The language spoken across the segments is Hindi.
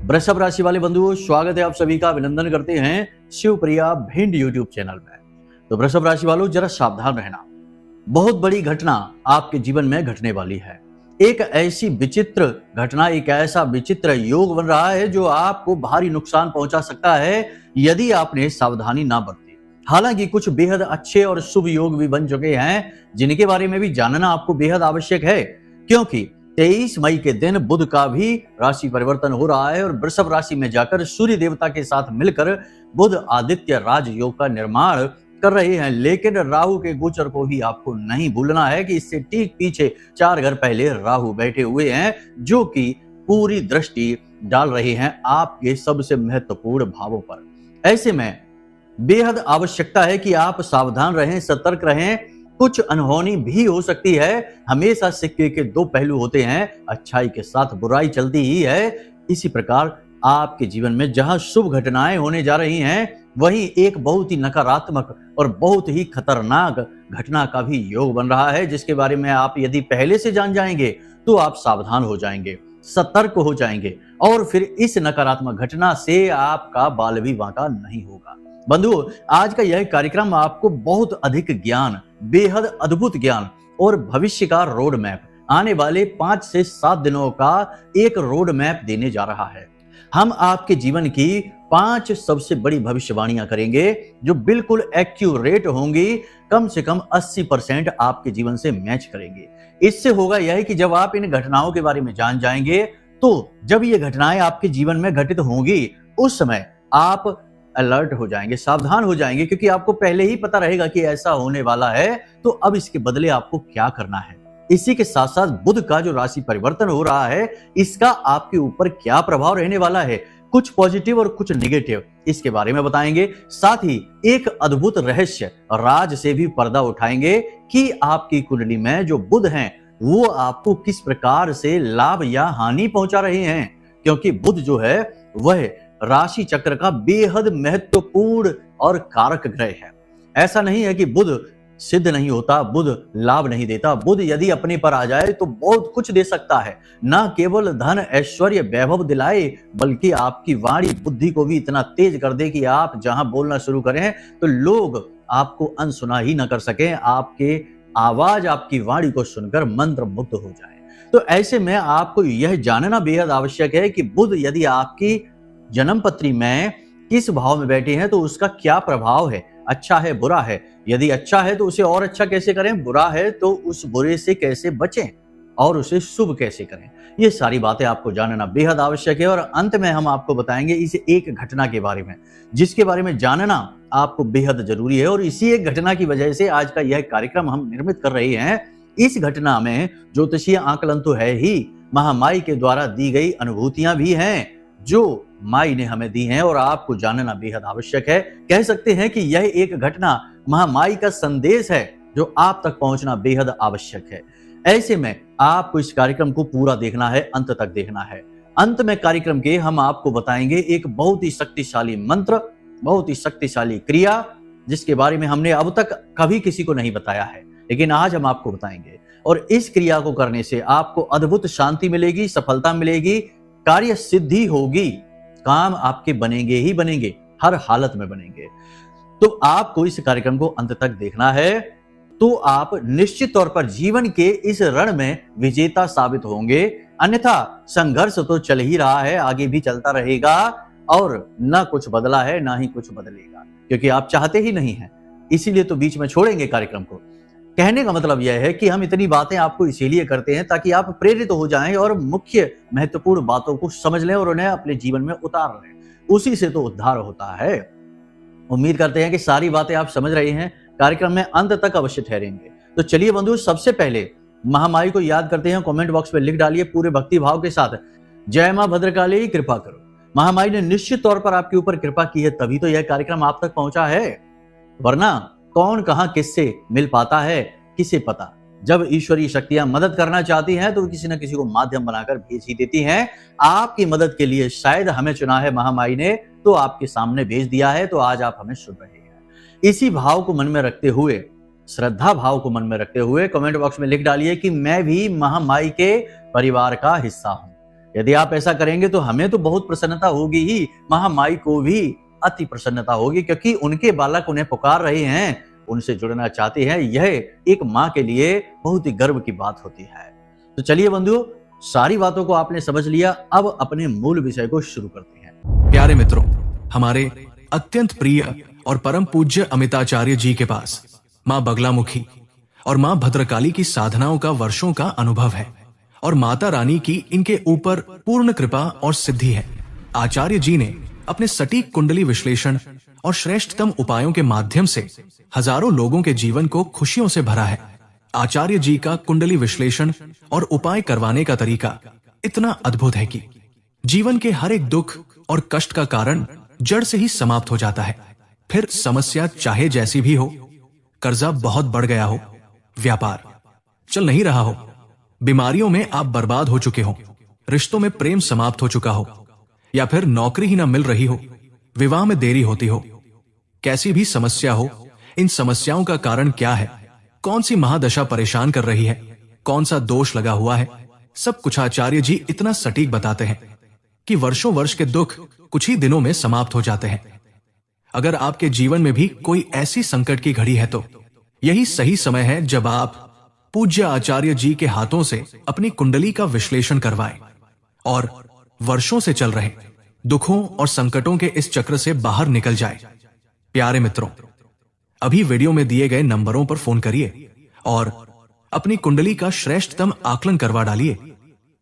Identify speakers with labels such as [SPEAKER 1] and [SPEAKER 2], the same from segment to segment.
[SPEAKER 1] वृषभ राशि वाले बंधुओं, स्वागत है आप सभी का। अभिनंदन करते हैं शिवप्रिया भिंड यूट्यूब चैनल में। तो वृषभ राशि वालों, जरा सावधान रहना। बहुत बड़ी घटना आपके जीवन में घटने वाली है। एक ऐसी विचित्र घटना, एक ऐसा विचित्र योग बन रहा है जो आपको भारी नुकसान पहुंचा सकता है यदि आपने सावधानी ना बरती। हालांकि कुछ बेहद अच्छे और शुभ योग भी बन चुके हैं जिनके बारे में भी जानना आपको बेहद आवश्यक है, क्योंकि 23 मई के दिन बुध का भी राशि परिवर्तन हो रहा है और वृषभ राशि में जाकर सूर्य देवता के साथ मिलकर बुध आदित्य राजयोग का निर्माण कर रहे हैं। लेकिन राहु के गोचर को भी आपको नहीं भूलना है कि इससे ठीक पीछे 4 घर पहले राहु बैठे हुए हैं, जो कि पूरी दृष्टि डाल रहे हैं आपके सबसे महत्वपूर्ण भावों पर। ऐसे में बेहद आवश्यकता है कि आप सावधान रहें, सतर्क रहें। कुछ अनहोनी भी हो सकती है। हमेशा सिक्के के 2 पहलू होते हैं, अच्छाई के साथ बुराई चलती ही है। इसी प्रकार आपके जीवन में जहां शुभ घटनाएं होने जा रही हैं, वहीं एक बहुत ही नकारात्मक और बहुत ही खतरनाक घटना का भी योग बन रहा है, जिसके बारे में आप यदि पहले से जान जाएंगे तो आप सावधान हो जाएंगे, सतर्क हो जाएंगे और फिर इस नकारात्मक घटना से आपका बाल भी बांका नहीं होगा। बंधुओं, आज का यह कार्यक्रम आपको बहुत अधिक ज्ञान, बेहद अद्भुत ज्ञान और भविष्य का रोड मैप, आने वाले 5 से 7 दिनों का एक रोड मैप देने जा रहा है। हम आपके जीवन की 5 सबसे बड़ी भविष्यवाणियां करेंगे जो बिल्कुल एक्यूरेट होंगी, कम से कम 80% आपके जीवन से मैच करेंगे। इससे होगा यह कि जब आप इन घटनाओं के बारे में जान जाएंगे, तो जब ये घटनाएं आपके जीवन में घटित होंगी, उस समय आप अलर्ट हो जाएंगे, सावधान हो जाएंगे, क्योंकि आपको पहले ही पता रहेगा कि ऐसा होने वाला है, तो अब इसके बदले आपको क्या करना है। इसी के साथ साथ बुध का जो राशि परिवर्तन हो रहा है, इसका आपके ऊपर क्या प्रभाव रहने वाला है, कुछ पॉजिटिव और कुछ नेगेटिव, इसके बारे में बताएंगे। साथ ही एक अद्भुत रहस्य राज से भी पर्दा उठाएंगे कि आपकी कुंडली में जो बुध हैं, वो आपको किस प्रकार से लाभ या हानि पहुंचा रहे हैं, क्योंकि बुध जो है वह राशि चक्र का बेहद महत्वपूर्ण और कारक ग्रह है। ऐसा नहीं है कि बुध सिद्ध नहीं होता, बुध लाभ नहीं देता। बुध यदि अपने पर आ जाए तो बहुत कुछ दे सकता है, ना केवल धन ऐश्वर्य वैभव दिलाए, बल्कि आपकी वाणी बुद्धि को भी इतना तेज कर दे कि आप जहां बोलना शुरू करें तो लोग आपको अनसुना ही न कर सकें, आपके आवाज, आपकी वाणी को सुनकर मंत्र मुग्ध हो जाए। तो ऐसे में आपको यह जानना बेहद आवश्यक है कि बुध यदि आपकी जन्म पत्री में किस भाव में बैठे हैं तो उसका क्या प्रभाव है, अच्छा है बुरा है। यदि अच्छा है तो उसे और अच्छा कैसे करें, बुरा है तो उस बुरे से कैसे बचें और उसे शुभ कैसे करें, ये सारी बातें आपको जानना बेहद आवश्यक है। और अंत में हम आपको बताएंगे इस एक घटना के बारे में, जिसके बारे में जानना आपको बेहद जरूरी है। और इसी एक घटना की वजह से आज का यह कार्यक्रम हम निर्मित कर रहे हैं। इस घटना में ज्योतिषीय आकलन तो है ही, महामाई के द्वारा दी गई अनुभूतियां भी हैं जो माई ने हमें दी हैं और आपको जानना बेहद आवश्यक है। कह सकते हैं कि यह एक घटना महामाई का संदेश है जो आप तक पहुंचना बेहद आवश्यक है। ऐसे में आपको इस कार्यक्रम को पूरा देखना है, अंत तक देखना है। अंत में कार्यक्रम के हम आपको बताएंगे एक बहुत ही शक्तिशाली मंत्र, बहुत ही शक्तिशाली क्रिया, जिसके बारे में हमने अब तक कभी किसी को नहीं बताया है, लेकिन आज हम आपको बताएंगे। और इस क्रिया को करने से आपको अद्भुत शांति मिलेगी, सफलता मिलेगी, कार्य सिद्धि होगी, काम आपके बनेंगे ही बनेंगे, हर हालत में बनेंगे। तो आपको इस कार्यक्रम को अंत तक देखना है, तो आप निश्चित तौर पर जीवन के इस रण में विजेता साबित होंगे। अन्यथा संघर्ष तो चल ही रहा है, आगे भी चलता रहेगा और ना कुछ बदला है ना ही कुछ बदलेगा, क्योंकि आप चाहते ही नहीं हैं, इसीलिए तो बीच में छोड़ेंगे कार्यक्रम को। कहने का मतलब यह है कि हम इतनी बातें आपको इसीलिए करते हैं ताकि आप प्रेरित हो जाएं और मुख्य महत्वपूर्ण बातों को समझ लें और उन्हें अपने जीवन में उतार लें। उसी से तो उद्धार होता है। उम्मीद करते हैं कि सारी बातें आप समझ रहे हैं, कार्यक्रम में अंत तक अवश्य ठहरेंगे। तो चलिए बंधु, सबसे पहले महामाई को याद करते हैं। कमेंट बॉक्स में लिख डालिए पूरे भक्ति भाव के साथ, जय मां भद्रकाली कृपा करो। महामाई ने निश्चित तौर पर आपके ऊपर कृपा की है, तभी तो यह कार्यक्रम आप तक पहुंचा है, वरना कौन कहां किससे मिल पाता है, किसे पता। जब ईश्वरीय शक्तियां मदद करना चाहती हैं तो किसी न किसी को माध्यम बनाकर भेज ही देती हैं। आपकी मदद के लिए शायद हमें चुना है महामाई ने, तो आपके सामने भेज दिया है, तो आज आप हमें सुन रहे हैं। इसी भाव को मन में रखते हुए, श्रद्धा भाव को मन में रखते हुए कमेंट बॉक्स में लिख डालिए कि मैं भी महामाई के परिवार का हिस्सा हूं। यदि आप ऐसा करेंगे तो हमें तो बहुत प्रसन्नता होगी ही, महामाई को भी अति प्रसन्नता होगी, क्योंकि उनके बालक उन्हें पुकार रहे हैं, उनसे जुड़ना चाहते हैं। यह एक माँ के लिए बहुत ही गर्व की बात होती है। तो चलिए बंधुओं, सारी बातों को आपने समझ लिया, अब अपने मूल विषय को शुरू करते हैं।
[SPEAKER 2] प्यारे मित्रों, हमारे अत्यंत प्रिय और परम पूज्य अमिताचार्य जी के पास माँ बगलामुखी और माँ भद्रकाली की साधनाओं का वर्षों का अनुभव है और माता रानी की इनके ऊपर पूर्ण कृपा और सिद्धि है। आचार्य जी ने अपने सटीक कुंडली विश्लेषण और श्रेष्ठतम उपायों के माध्यम से हजारों लोगों के जीवन को खुशियों से भरा है। आचार्य जी का कुंडली विश्लेषण और उपाय करवाने का तरीका इतना अद्भुत है कि जीवन के हर एक दुख और कष्ट का कारण जड़ से ही समाप्त हो जाता है। फिर समस्या चाहे जैसी भी हो, कर्जा बहुत बढ़ गया हो, व्यापार चल नहीं रहा हो, बीमारियों में आप बर्बाद हो चुके हो, रिश्तों में प्रेम समाप्त हो चुका हो, या फिर नौकरी ही ना मिल रही हो, विवाह में देरी होती हो, कैसी भी समस्या हो, इन समस्याओं का कारण क्या है, कौन सी महादशा परेशान कर रही है, कौन सा दोष लगा हुआ है, सब कुछ आचार्य जी इतना सटीक बताते हैं कि वर्षों वर्ष के दुख कुछ ही दिनों में समाप्त हो जाते हैं। अगर आपके जीवन में भी कोई ऐसी संकट की घड़ी है तो यही सही समय है जब आप पूज्य आचार्य जी के हाथों से अपनी कुंडली का विश्लेषण करवाएं और वर्षों से चल रहे दुखों और संकटों के इस चक्र से बाहर निकल जाए। प्यारे मित्रों, अभी वीडियो में दिए गए नंबरों पर फोन करिए और अपनी कुंडली का श्रेष्ठतम आकलन करवा डालिए।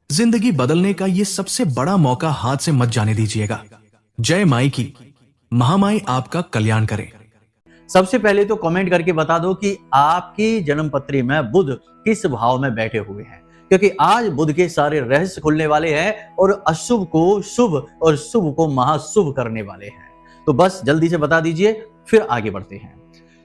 [SPEAKER 2] जिंदगी बदलने का ये सबसे बड़ा मौका हाथ से मत जाने दीजिएगा। जय माई की, महामाई आपका कल्याण करे।
[SPEAKER 1] सबसे पहले तो कमेंट करके बता दो कि आपकी जन्म पत्री में बुध किस भाव में बैठे हुए हैं, क्योंकि आज बुध के सारे रहस्य खुलने वाले हैं और अशुभ को शुभ और शुभ को महाशुभ करने वाले हैं। तो बस जल्दी से बता दीजिए, फिर आगे बढ़ते हैं।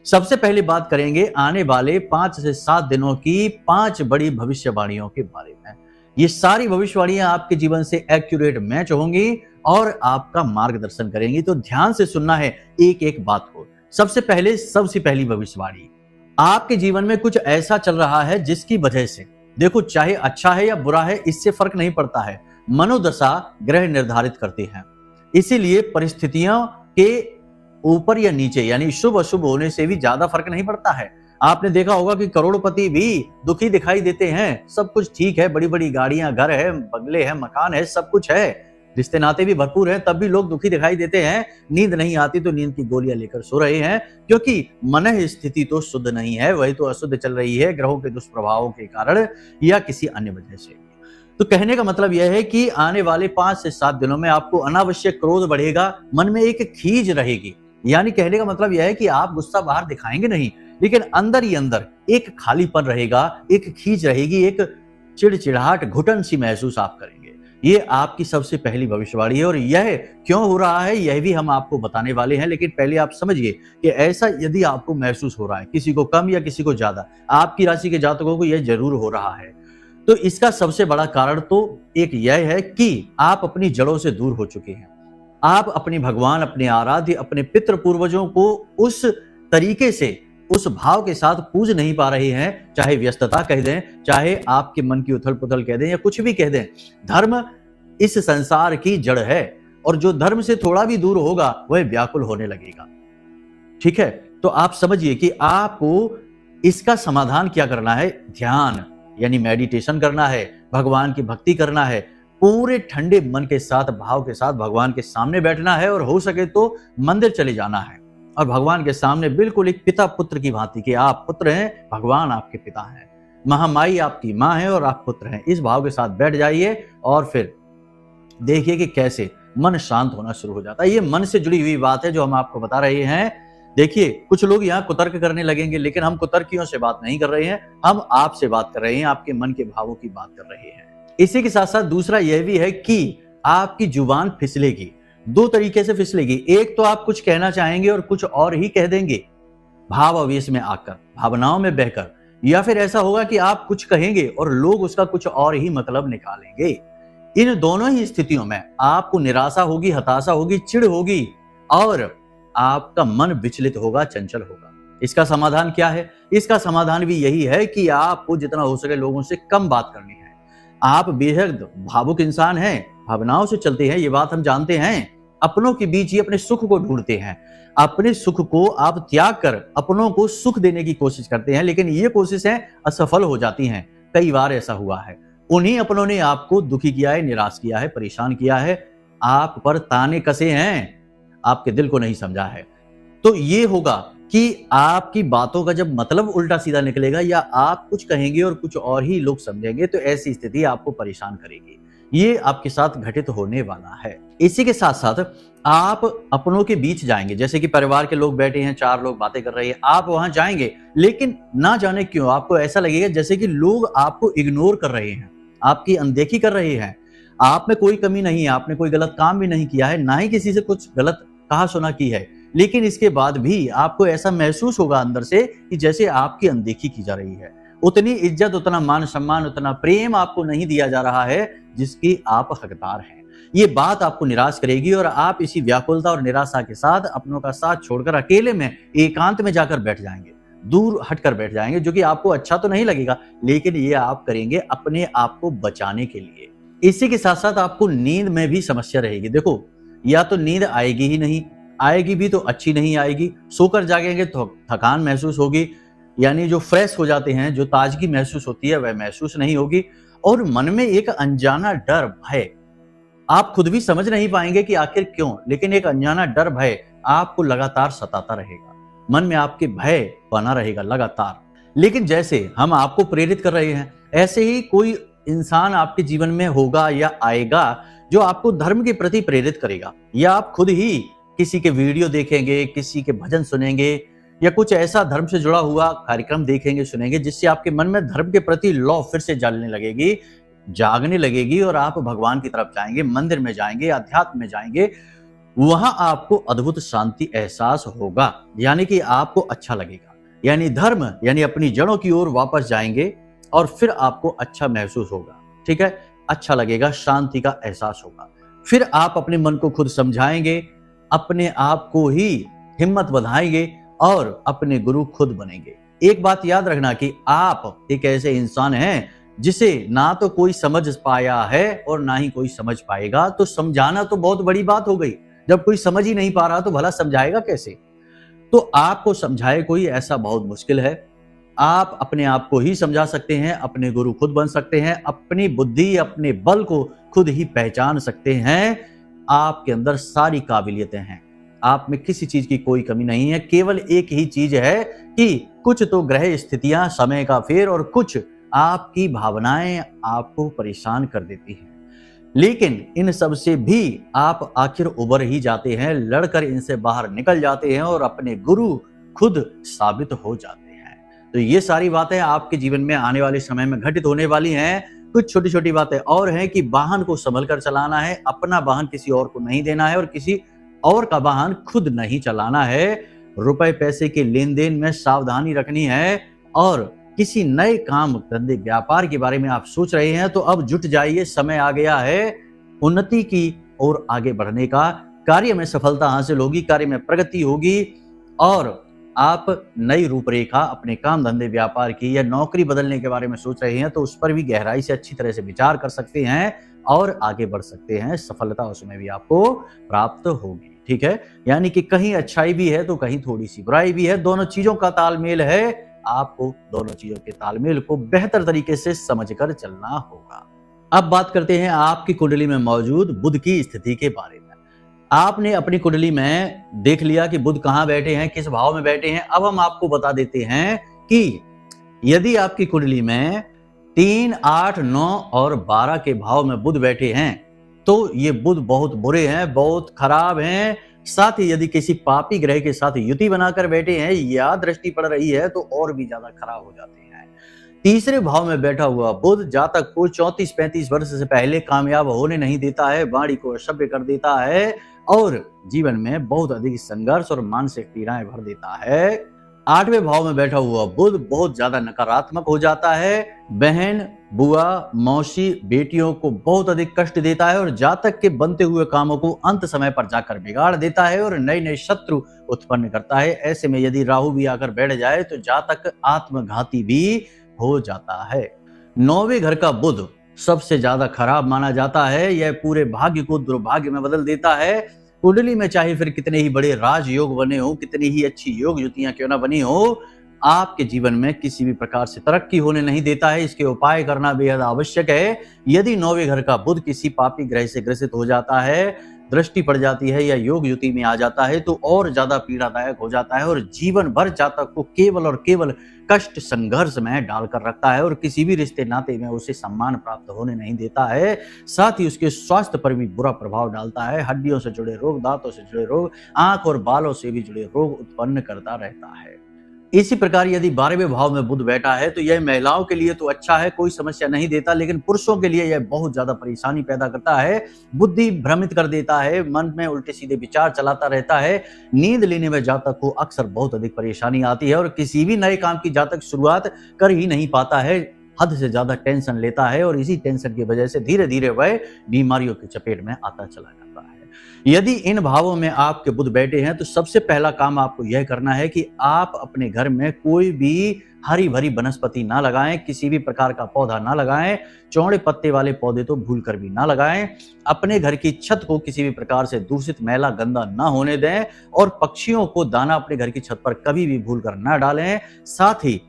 [SPEAKER 1] सबसे पहले बात करेंगे आने वाले 5 से 7 दिनों की 5 बड़ी भविष्यवाणियों के बारे में। ये सारी भविष्यवाणियां आपके जीवन से एक्यूरेट मैच होंगी और आपका मार्गदर्शन करेंगी, तो ध्यान से सुनना है एक एक बात को। सबसे पहली भविष्यवाणी, आपके जीवन में कुछ ऐसा चल रहा है जिसकी वजह से, देखो चाहे अच्छा है या बुरा है, इससे फर्क नहीं पड़ता है, मनोदशा ग्रह निर्धारित करती है। इसीलिए परिस्थितियों के ऊपर या नीचे, यानी शुभ अशुभ होने से भी ज्यादा फर्क नहीं पड़ता है। आपने देखा होगा कि करोड़पति भी दुखी दिखाई देते हैं, सब कुछ ठीक है, बड़ी बड़ी गाड़ियां, घर है, बंगले है, मकान है, सब कुछ है, रिश्ते नाते भी भरपूर हैं, तब भी लोग दुखी दिखाई देते हैं। नींद नहीं आती तो नींद की गोलियां लेकर सो रहे हैं, क्योंकि मन स्थिति तो शुद्ध नहीं है, वही तो अशुद्ध चल रही है ग्रहों के दुष्प्रभावों के कारण या किसी अन्य वजह से। तो कहने का मतलब यह है कि आने वाले 5 से 7 दिनों में आपको अनावश्यक क्रोध बढ़ेगा, मन में एक खीज रहेगी। यानी कहने का मतलब यह है कि आप गुस्सा बाहर दिखाएंगे नहीं, लेकिन अंदर ही अंदर एक खालीपन रहेगा, एक खींच रहेगी, एक चिड़चिड़ाहट, घुटन सी महसूस आप करेंगे। ये आपकी सबसे पहली भविष्यवाणी है और यह क्यों हो रहा है यह भी हम आपको बताने वाले हैं। लेकिन पहले आप समझिए कि ऐसा यदि आपको महसूस हो रहा है, किसी को कम या किसी को ज्यादा, आपकी राशि के जातकों को यह जरूर हो रहा है, तो इसका सबसे बड़ा कारण तो एक यह है कि आप अपनी जड़ों से दूर हो चुके हैं। आप अपने भगवान, अपने आराध्य, अपने पितृ पूर्वजों को उस तरीके से, उस भाव के साथ पूज नहीं पा रहे हैं। चाहे व्यस्तता कह दें, चाहे आपके मन की उथल पुथल कह दें या कुछ भी कह दें, धर्म इस संसार की जड़ है और जो धर्म से थोड़ा भी दूर होगा वह व्याकुल होने लगेगा। ठीक है, तो आप समझिए कि आपको इसका समाधान क्या करना है। ध्यान यानी मेडिटेशन करना है, भगवान की भक्ति करना है, पूरे ठंडे मन के साथ, भाव के साथ भगवान के सामने बैठना है और हो सके तो मंदिर चले जाना है और भगवान के सामने बिल्कुल एक पिता पुत्र की भांति कि आप पुत्र हैं, भगवान आपके पिता हैं, महामाई आपकी माँ है और आप पुत्र हैं। इस भाव के साथ बैठ जाइए और फिर देखिए कि कैसे मन शांत होना शुरू हो जाता है। ये मन से जुड़ी हुई बात है जो हम आपको बता रहे हैं। देखिए, कुछ लोग यहाँ कुतर्क करने लगेंगे, लेकिन हम कुतर्कियों से बात नहीं कर रहे हैं, हम आपसे बात कर रहे हैं, आपके मन के भावों की बात कर रहे हैं। इसी के साथ साथ दूसरा यह भी है कि आपकी जुबान फिसलेगी, 2 तरीके से फिसलेगी। एक तो आप कुछ कहना चाहेंगे और कुछ और ही कह देंगे, भाव आवेश में आकर, भावनाओं में बहकर, या फिर ऐसा होगा कि आप कुछ कहेंगे और लोग उसका कुछ और ही मतलब निकालेंगे। इन दोनों ही स्थितियों में आपको निराशा होगी, हताशा होगी, चिढ़ होगी और आपका मन विचलित होगा, चंचल होगा। इसका समाधान क्या है? इसका समाधान भी यही है कि आपको जितना हो सके लोगों से कम बात करनी है। आप बेहद भावुक इंसान हैं, भावनाओं से चलते हैं, ये बात हम जानते हैं। अपनों के बीच ही अपने सुख को ढूंढते हैं। अपने सुख को आप त्याग कर अपनों को सुख देने की कोशिश करते हैं, लेकिन ये कोशिशें असफल हो जाती हैं। कई बार ऐसा हुआ है। उन्हीं अपनों ने आपको दुखी किया है, निराश किया है, परेशान किया है, आप पर ताने कसे हैं, आपके दिल को नहीं समझा है। तो ये होगा कि आपकी बातों का जब मतलब उल्टा सीधा निकलेगा या आप कुछ कहेंगे और कुछ और ही लोग समझेंगे, तो ऐसी स्थिति आपको परेशान करेगी। ये आपके साथ घटित होने वाला है। इसी के साथ साथ आप अपनों के बीच जाएंगे, जैसे कि परिवार के लोग बैठे हैं, 4 लोग बातें कर रहे हैं, आप वहां जाएंगे, लेकिन ना जाने क्यों आपको ऐसा लगेगा जैसे कि लोग आपको इग्नोर कर रहे हैं, आपकी अनदेखी कर रहे हैं। आप में कोई कमी नहीं है, आपने कोई गलत काम भी नहीं किया है, ना ही किसी से कुछ गलत कहा सुना की है, लेकिन इसके बाद भी आपको ऐसा महसूस होगा अंदर से कि जैसे आपकी अनदेखी की जा रही है। उतनी इज्जत, उतना मान सम्मान, उतना प्रेम आपको नहीं दिया जा रहा है जिसकी आप हकदार हैं। ये बात आपको निराश करेगी और आप इसी व्याकुलता और निराशा के साथ अपनों का साथ छोड़कर अकेले में एकांत में जाकर बैठ जाएंगे, दूर हटकर बैठ जाएंगे, जो कि आपको अच्छा तो नहीं लगेगा, लेकिन ये आप करेंगे अपने आप को बचाने के लिए। इसी के साथ साथ आपको नींद में भी समस्या रहेगी। देखो, या तो नींद आएगी ही नहीं, आएगी भी तो अच्छी नहीं आएगी। सोकर जागेंगे तो थकान महसूस होगी, यानी जो फ्रेश हो जाते हैं, जो ताजगी महसूस होती है वह महसूस नहीं होगी। और मन में एक अनजाना डर, भय, आप खुद भी समझ नहीं पाएंगे कि आखिर क्यों, लेकिन एक अनजाना डर, भय आपको लगातार सताता रहेगा। मन में आपके भय बना रहेगा लगातार। लेकिन जैसे हम आपको प्रेरित कर रहे हैं, ऐसे ही कोई इंसान आपके जीवन में होगा या आएगा जो आपको धर्म के प्रति प्रेरित करेगा, या आप खुद ही किसी के वीडियो देखेंगे, किसी के भजन सुनेंगे, या कुछ ऐसा धर्म से जुड़ा हुआ कार्यक्रम देखेंगे, सुनेंगे, जिससे आपके मन में धर्म के प्रति लौ फिर से जलने लगेगी, जागने लगेगी और आप भगवान की तरफ जाएंगे, मंदिर में जाएंगे, अध्यात्म में जाएंगे। वहां आपको अद्भुत शांति एहसास होगा, यानी कि आपको अच्छा लगेगा, यानी धर्म, यानी अपनी जड़ों की ओर वापस जाएंगे और फिर आपको अच्छा महसूस होगा। ठीक है, अच्छा लगेगा, शांति का एहसास होगा। फिर आप अपने मन को खुद समझाएंगे, अपने आप को ही हिम्मत बढ़ाएंगे और अपने गुरु खुद बनेंगे। एक बात याद रखना कि आप एक ऐसे इंसान हैं जिसे ना तो कोई समझ पाया है और ना ही कोई समझ पाएगा। तो समझाना तो बहुत बड़ी बात हो गई, जब कोई समझ ही नहीं पा रहा तो भला समझाएगा कैसे। तो आपको समझाए कोई, ऐसा बहुत मुश्किल है। आप अपने आप को ही समझा सकते हैं, अपने गुरु खुद बन सकते हैं, अपनी बुद्धि, अपने बल को खुद ही पहचान सकते हैं। आपके अंदर सारी काबिलियतें हैं, आप में किसी चीज की कोई कमी नहीं है। केवल एक ही चीज है कि कुछ तो ग्रह स्थितियां, समय का फेर और कुछ आपकी भावनाएं आपको परेशान कर देती हैं, लेकिन इन सब से भी आप आखिर उबर ही जाते हैं, लड़कर इनसे बाहर निकल जाते हैं और अपने गुरु खुद साबित हो जाते हैं। तो ये सारी बातें आपके जीवन में आने वाले समय में घटित होने वाली हैं। कुछ छोटी छोटी बातें और हैं कि वाहन को संभल कर चलाना है, अपना वाहन किसी और को नहीं देना है और किसी और का वाहन खुद नहीं चलाना है। रुपए पैसे के लेन देन में सावधानी रखनी है और किसी नए काम, धंधे, व्यापार के बारे में आप सोच रहे हैं तो अब जुट जाइए, समय आ गया है उन्नति की ओर आगे बढ़ने का। कार्य में सफलता हासिल होगी, कार्य में प्रगति होगी और आप नई रूपरेखा अपने काम, धंधे, व्यापार की या नौकरी बदलने के बारे में सोच रहे हैं तो उस पर भी गहराई से अच्छी तरह से विचार कर सकते हैं और आगे बढ़ सकते हैं। सफलता उसमें भी आपको प्राप्त होगी। ठीक है, यानी कि कहीं अच्छाई भी है तो कहीं थोड़ी सी बुराई भी है, दोनों चीजों का तालमेल है। आपको दोनों चीजों के तालमेल को बेहतर तरीके से समझकर चलना होगा। अब बात करते हैं आपकी कुंडली में मौजूद बुध की स्थिति के बारे में। आपने अपनी कुंडली में देख लिया कि बुध कहां बैठे हैं, किस भाव में बैठे हैं। अब हम आपको बता देते हैं कि यदि आपकी कुंडली में 3, 8, 9 और 12 के भाव में बुध बैठे हैं तो ये बुध बहुत बुरे हैं, बहुत खराब हैं। साथ ही यदि किसी पापी ग्रह के साथ युति बनाकर बैठे हैं या दृष्टि पड़ रही है तो और भी ज्यादा खराब हो जाते हैं। तीसरे भाव में बैठा हुआ बुध जातक को 34-35 वर्ष से पहले कामयाब होने नहीं देता है, वाणी को असभ्य कर देता है और जीवन में बहुत अधिक संघर्ष और मानसिक पीड़ाएं भर देता है। 8वें भाव में बैठा हुआ बुध बहुत ज्यादा नकारात्मक हो जाता है, बहन, बुआ, मौसी, बेटियों को बहुत अधिक कष्ट देता है और जातक के बनते हुए कामों को अंत समय पर जाकर बिगाड़ देता है और नए नए शत्रु उत्पन्न करता है। ऐसे में यदि राहु भी आकर बैठ जाए तो जातक आत्मघाती भी हो जाता है। 9वें घर का बुध सबसे ज्यादा खराब माना जाता है। यह पूरे भाग्य को दुर्भाग्य में बदल देता है। कुंडली में चाहे फिर कितने ही बड़े राजयोग बने हो, कितनी ही अच्छी योग युतियां क्यों ना बनी हो, आपके जीवन में किसी भी प्रकार से तरक्की होने नहीं देता है। इसके उपाय करना बेहद आवश्यक है। यदि 9वें घर का बुध किसी पापी ग्रह से ग्रसित हो जाता है, दृष्टि पड़ जाती है या योग युति में आ जाता है, तो और ज्यादा पीड़ादायक हो जाता है और जीवन भर जातक को केवल और केवल कष्ट संघर्ष में डालकर रखता है और किसी भी रिश्ते नाते में उसे सम्मान प्राप्त होने नहीं देता है। साथ ही उसके स्वास्थ्य पर भी बुरा प्रभाव डालता है। हड्डियों से जुड़े रोग, दांतों से जुड़े रोग, आंख और बालों से भी जुड़े रोग उत्पन्न करता रहता है। इसी प्रकार यदि 12वें भाव में बुध बैठा है तो यह महिलाओं के लिए तो अच्छा है, कोई समस्या नहीं देता, लेकिन पुरुषों के लिए यह बहुत ज्यादा परेशानी पैदा करता है। बुद्धि भ्रमित कर देता है, मन में उल्टे सीधे विचार चलाता रहता है। नींद लेने में जातक को अक्सर बहुत अधिक परेशानी आती है और किसी भी नए काम की जातक शुरुआत कर ही नहीं पाता है। हद से ज्यादा टेंशन लेता है और इसी टेंशन की वजह से धीरे धीरे वह बीमारियों की चपेट में आता चला जाता है। यदि इन भावों में आपके बुध बैठे हैं तो सबसे पहला काम आपको यह करना है कि आप अपने घर में कोई भी हरी भरी वनस्पति ना लगाएं, किसी भी प्रकार का पौधा ना लगाएं, चौड़े पत्ते वाले पौधे तो भूल कर भी ना लगाएं। अपने घर की छत को किसी भी प्रकार से दूषित, मैला, गंदा ना होने दें और पक्षियों को दाना अपने घर की छत पर कभी भी भूल कर ना डालें। साथ ही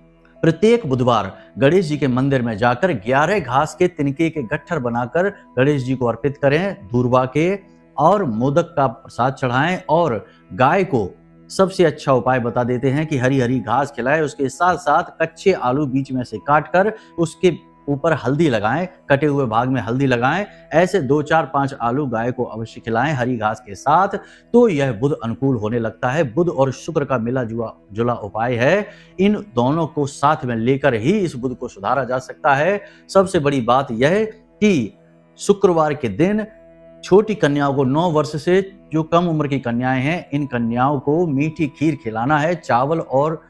[SPEAKER 1] प्रत्येक बुधवार गणेश जी के मंदिर में जाकर 11 घास के तिनके के गट्ठर बनाकर गणेश जी को अर्पित करें, दूर्वा के और मोदक का प्रसाद चढ़ाएं और गाय को सबसे अच्छा उपाय बता देते हैं कि हरी हरी घास खिलाएं। उसके साथ साथ कच्चे आलू बीच में से काटकर उसके ऊपर हल्दी लगाएं, कटे हुए भाग में हल्दी लगाएं। ऐसे 2, 4, 5 आलू गाय को अवश्य खिलाएं हरी घास के साथ, तो यह बुध अनुकूल होने लगता है। बुध और शुक्र का मिला जुला उपाय है। इन दोनों को साथ में लेकर ही इस बुध को सुधारा जा सकता है। सबसे बड़ी बात यह कि शुक्रवार के दिन छोटी कन्याओं को 9 वर्ष से जो कम उम्र की कन्याएं हैं, इन कन्याओं को मीठी खीर खिलाना है, चावल और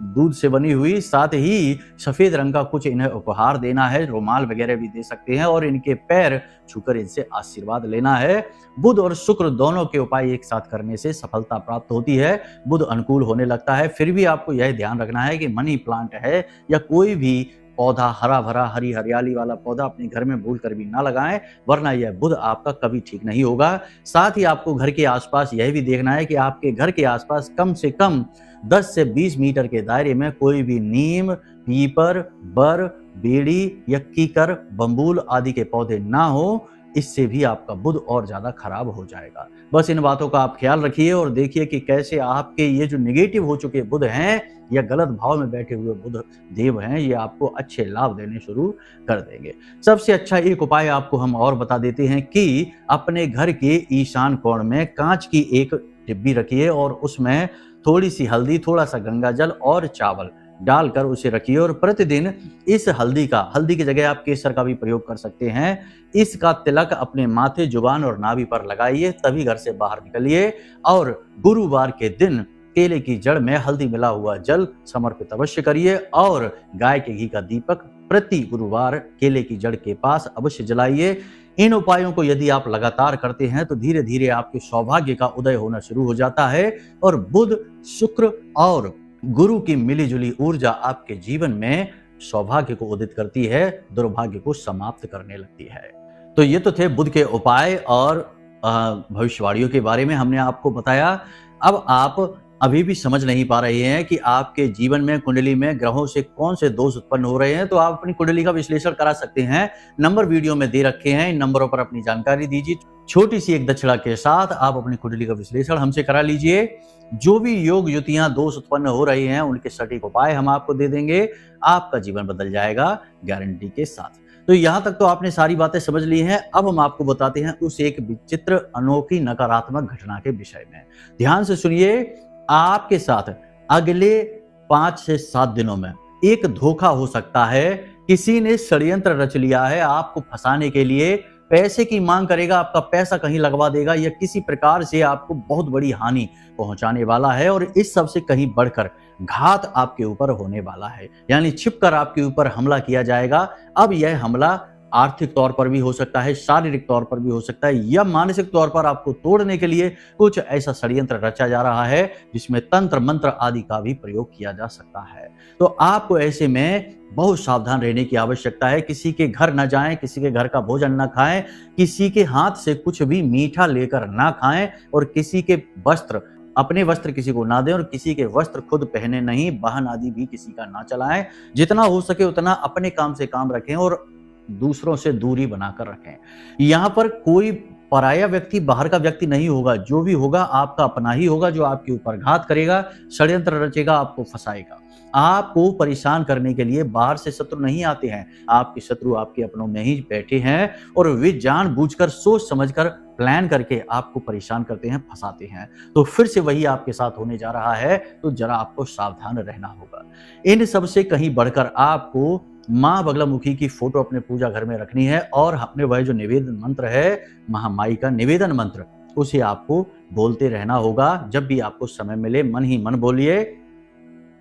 [SPEAKER 1] दूध से बनी हुई। साथ ही सफेद रंग का कुछ इन्हें उपहार देना है, रुमाल वगैरह भी दे सकते हैं और इनके पैर छूकर इनसे आशीर्वाद लेना है। बुध और शुक्र दोनों के उपाय एक साथ करने से सफलता प्राप्त होती है, बुध अनुकूल होने लगता है। फिर भी आपको यह ध्यान रखना है कि मनी प्लांट है या कोई भी पौधा, हरा भरा हरी हरियाली वाला पौधा अपने घर में भूल कर भी ना लगाएं, वरना यह बुध आपका कभी ठीक नहीं होगा। साथ ही आपको घर के आसपास यह भी देखना है कि आपके घर के आसपास कम से कम 10 से 20 मीटर के दायरे में कोई भी नीम, पीपर, बर, बेड़ी या कीकर, बम्बूल आदि के पौधे ना हो। इससे भी आपका बुध और ज्यादा खराब हो जाएगा। बस इन बातों का आप ख्याल रखिए और देखिए कि कैसे आपके ये जो नेगेटिव हो चुके बुध हैं या गलत भाव में बैठे हुए बुध देव हैं, ये आपको अच्छे लाभ देने शुरू कर देंगे। सबसे अच्छा एक उपाय आपको हम और बता देते हैं कि अपने घर के ईशान कोण में कांच की एक डिब्बी रखिए और उसमें थोड़ी सी हल्दी, थोड़ा सा गंगा जल और चावल डालकर उसे रखिए और प्रतिदिन इस हल्दी की जगह आप केसर का भी प्रयोग कर सकते हैं, इसका तिलक अपने माथे, जुबान और नाभि पर लगाइए, तभी घर से बाहर निकलिए। और गुरुवार के दिन केले की जड़ में हल्दी मिला हुआ जल समर्पित अवश्य करिए और गाय के घी का दीपक प्रति गुरुवार केले की जड़ के पास अवश्य जलाइए। इन उपायों को यदि आप लगातार करते हैं तो धीरे धीरे आपके सौभाग्य का उदय होना शुरू हो जाता है और बुध, शुक्र और गुरु की मिलीजुली ऊर्जा आपके जीवन में सौभाग्य को उदित करती है, दुर्भाग्य को समाप्त करने लगती है। तो ये तो थे बुध के उपाय और भविष्यवाणियों के बारे में हमने आपको बताया। अब आप अभी भी समझ नहीं पा रहे हैं कि आपके जीवन में, कुंडली में ग्रहों से कौन से दोष उत्पन्न हो रहे हैं, तो आप अपनी कुंडली का विश्लेषण करा सकते हैं। नंबर वीडियो में दे रखे हैं, इन नंबरों पर अपनी जानकारी दीजिए। छोटी सी एक दक्षिणा के साथ आप अपनी कुंडली का विश्लेषण हमसे करा लीजिए। जो भी योग युतियां दोष उत्पन्न हो रही हैं उनके सटीक उपाय हम आपको दे देंगे, आपका जीवन बदल जाएगा गारंटी के साथ। तो यहाँ तक तो आपने सारी बातें समझ ली हैं। अब हम आपको बताते हैं उस एक विचित्र, अनोखी, नकारात्मक घटना के विषय में। ध्यान से सुनिए। आपके साथ अगले 5 से 7 दिनों में एक धोखा हो सकता है। किसी ने षड्यंत्र रच लिया है आपको फंसाने के लिए, पैसे की मांग करेगा, आपका पैसा कहीं लगवा देगा या किसी प्रकार से आपको बहुत बड़ी हानि पहुंचाने वाला है और इस सब से कहीं बढ़कर घात आपके ऊपर होने वाला है, यानी छिपकर आपके ऊपर हमला किया जाएगा। अब यह हमला आर्थिक तौर पर भी हो सकता है, शारीरिक तौर पर भी हो सकता है, या मानसिक तौर पर आपको तोड़ने के लिए कुछ ऐसा षड्यंत्र रचा जा रहा है जिसमें तंत्र मंत्र आदि का भी प्रयोग किया जा सकता है। तो आपको ऐसे में बहुत सावधान रहने की आवश्यकता है। किसी के घर न जाएं, किसी के घर का भोजन न खाएं, किसी के हाथ से कुछ भी मीठा लेकर ना खाएं, और किसी के वस्त्र, अपने वस्त्र किसी को ना दें, और किसी के वस्त्र खुद पहने नहीं, वाहन आदि भी किसी का ना चलाएं। जितना हो सके उतना अपने काम से काम रखें और दूसरों से दूरी बनाकर रखें। यहाँ पर कोई पराया व्यक्ति, बाहर का व्यक्ति नहीं होगा। जो भी होगा आपका अपना ही होगा, जो आपके ऊपर घात करेगा, षड्यंत्र रचेगा, आपको फंसाएगा। आपको परेशान करने के लिए बाहर से शत्रु नहीं आते हैं। आपके शत्रु आपके अपनों में ही बैठे हैं, और वे जानबूझकर, सोच समझकर, प्लान करके आपको परेशान करते हैं, फंसाते हैं। तो फिर से वही आपके साथ होने जा रहा है, तो जरा आपको सावधान रहना होगा। इन सबसे कहीं बढ़कर आपको माँ बगलामुखी की फोटो अपने पूजा घर में रखनी है, और अपने वह जो निवेदन मंत्र है, महामाई का निवेदन मंत्र, उसे आपको बोलते रहना होगा। जब भी आपको समय मिले मन ही मन बोलिए,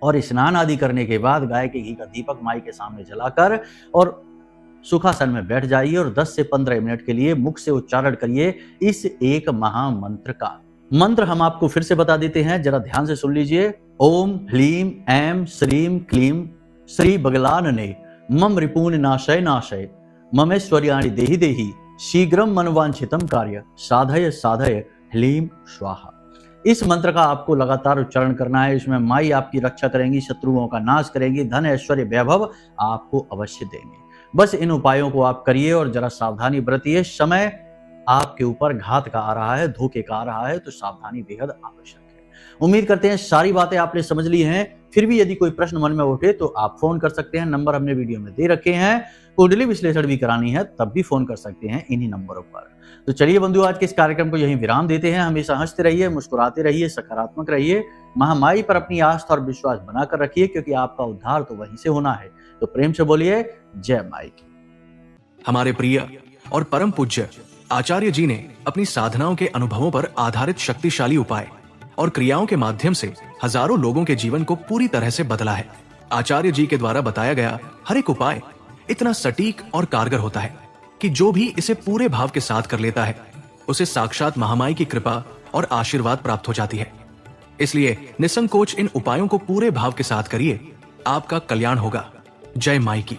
[SPEAKER 1] और स्नान आदि करने के बाद गाय के घी का दीपक माई के सामने जलाकर और सुखासन में बैठ जाइए, और 10 से 15 मिनट के लिए मुख से उच्चारण करिए इस एक महामंत्र का। मंत्र हम आपको फिर से बता देते हैं, जरा ध्यान से सुन लीजिए। ओम ह्लीम ऐं श्रीम क्लीम श्री बगलानने मम रिपून नाशय नाशय ममेश्वर्याणि देहि देहि शीघ्रम मनवांछितम कार्य साधय साधय ह्लीम स्वाहा। इस मंत्र का आपको लगातार उच्चारण करना है। इसमें माई आपकी रक्षा करेंगी, शत्रुओं का नाश करेंगी, धन ऐश्वर्य वैभव आपको अवश्य देंगे। बस इन उपायों को आप करिए और जरा सावधानी बरतिए। समय आपके ऊपर घात का आ रहा है, धोखे का आ रहा है, तो सावधानी बेहद आवश्यक है। उम्मीद करते हैं सारी बातें आपने समझ ली हैं। फिर भी यदि कोई प्रश्न मन में उठे तो आप फोन कर सकते हैं, नंबर हमने वीडियो में दे रखे हैं। कुंडली विश्लेषण भी करानी है तब भी फोन कर सकते हैं इन्हीं नंबरों पर। तो चलिए बंधु, आज के इस कार्यक्रम को यहीं विराम देते हैं। हमेशा हंसते रहिए, मुस्कुराते रहिए, सकारात्मक रहिए, महामाई पर अपनी आस्था और विश्वास बनाकर रखिए, क्योंकि आपका उद्धार तो वहीं से होना है। तो प्रेम से बोलिए जय माई की।
[SPEAKER 2] हमारे प्रिय और परम पूज्य आचार्य जी ने अपनी साधनाओं के अनुभवों पर आधारित शक्तिशाली उपाय और क्रियाओं के माध्यम से हजारों लोगों के जीवन को पूरी तरह से बदला है। आचार्य जी के द्वारा बताया गया हर एक उपाय इतना सटीक और कारगर होता है कि जो भी इसे पूरे भाव के साथ कर लेता है, उसे साक्षात महामाई की कृपा और आशीर्वाद प्राप्त हो जाती है। इसलिए निसंकोच इन उपायों को पूरे भाव के साथ करिए, आपका कल्याण होगा। जय माई की।